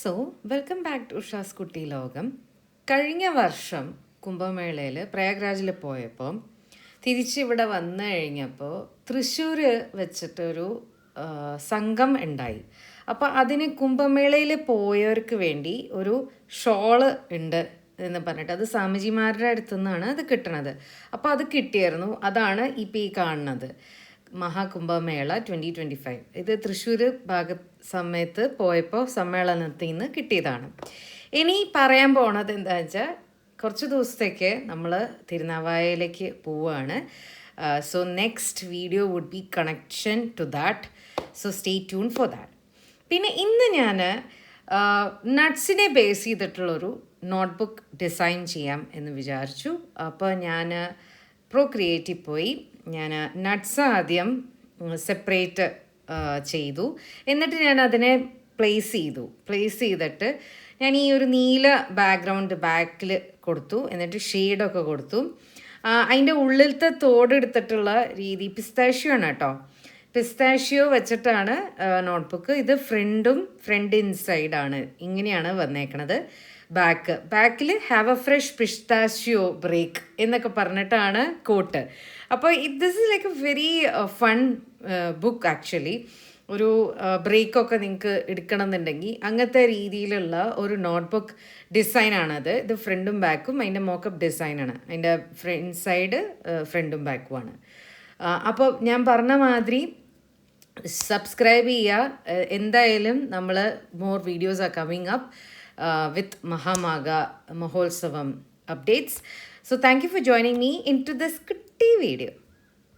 So welcome back to ഉഷാസ് കുട്ടി ലോകം. കഴിഞ്ഞ വർഷം കുംഭമേളയിൽ പ്രയാഗ്രാജിൽ പോയപ്പോൾ തിരിച്ചിവിടെ വന്നു കഴിഞ്ഞപ്പോൾ തൃശ്ശൂർ വെച്ചിട്ടൊരു സംഘം ഉണ്ടായി. അപ്പോൾ അതിന് കുംഭമേളയിൽ പോയവർക്ക് വേണ്ടി ഒരു ഷോള് ഉണ്ട് എന്ന് പറഞ്ഞിട്ട് അത് സ്വാമിജിമാരുടെ അടുത്തു നിന്നാണ് അത് കിട്ടണത്. അപ്പോൾ അത് കിട്ടിയായിരുന്നു. അതാണ് ഇപ്പോൾ ഈ കാണുന്നത് മഹാകുംഭമേള 2025. ഇത് തൃശ്ശൂർ സമയത്ത് പോയപ്പോൾ സമ്മേളനത്തിൽ നിന്ന് കിട്ടിയതാണ്. ഇനി പറയാൻ പോണത് എന്താ വെച്ചാൽ കുറച്ച് ദിവസത്തേക്ക് നമ്മൾ തിരുനാവായയിലേക്ക് പോവുകയാണ്. So next video would be connection to that. So stay tune for that. പിന്നെ ഇന്ന് ഞാൻ നട്ട്സിനെ ബേസ് ചെയ്തിട്ടുള്ളൊരു നോട്ട്ബുക്ക് ഡിസൈൻ ചെയ്യാം എന്ന് വിചാരിച്ചു. അപ്പോൾ ഞാൻ ക്രിയേറ്റീവ് പോയി ഞാൻ നട്ട്സ് ആദ്യം സെപ്പറേറ്റ് ചെയ്തു. എന്നിട്ട് ഞാൻ അതിനെ പ്ലേസ് ചെയ്തിട്ട് ഞാൻ ഈ ഒരു നീല ബാക്ക്ഗ്രൗണ്ട് ബാക്കിൽ കൊടുത്തു. എന്നിട്ട് ഷെയ്ഡൊക്കെ കൊടുത്തു. അതിൻ്റെ ഉള്ളിലത്തെ തോടെടുത്തിട്ടുള്ള രീതി പിസ്താഷ്യോ ആണ് കേട്ടോ. പിസ്താഷ്യോ വെച്ചിട്ടാണ് നോട്ട്ബുക്ക്. ഇത് ഫ്രണ്ട് ഇൻസൈഡാണ്. ഇങ്ങനെയാണ് വന്നേക്കണത്. ബാക്കിൽ have a fresh pistachio break എന്നൊക്കെ പറഞ്ഞിട്ടാണ് കോട്ട്. അപ്പോൾ this is like a very fun book actually. ഒരു ബ്രേക്കൊക്കെ നിങ്ങൾക്ക് എടുക്കണമെന്നുണ്ടെങ്കിൽ അങ്ങനത്തെ രീതിയിലുള്ള ഒരു നോട്ട്ബുക്ക് ഡിസൈനാണത്. ഇത് ഫ്രണ്ടും ബാക്കും അതിൻ്റെ മോക്കപ്പ് ഡിസൈനാണ്. അതിൻ്റെ ഫ്രണ്ട് സൈഡ് ഫ്രണ്ടും ബാക്കുമാണ്. അപ്പോൾ ഞാൻ പറഞ്ഞ മാതിരി സബ്സ്ക്രൈബ് ചെയ്യുക. എന്തായാലും നമ്മൾ more videos are coming up with Mahamaga Mahotsavam updates. So thank you for joining me into this kutti video.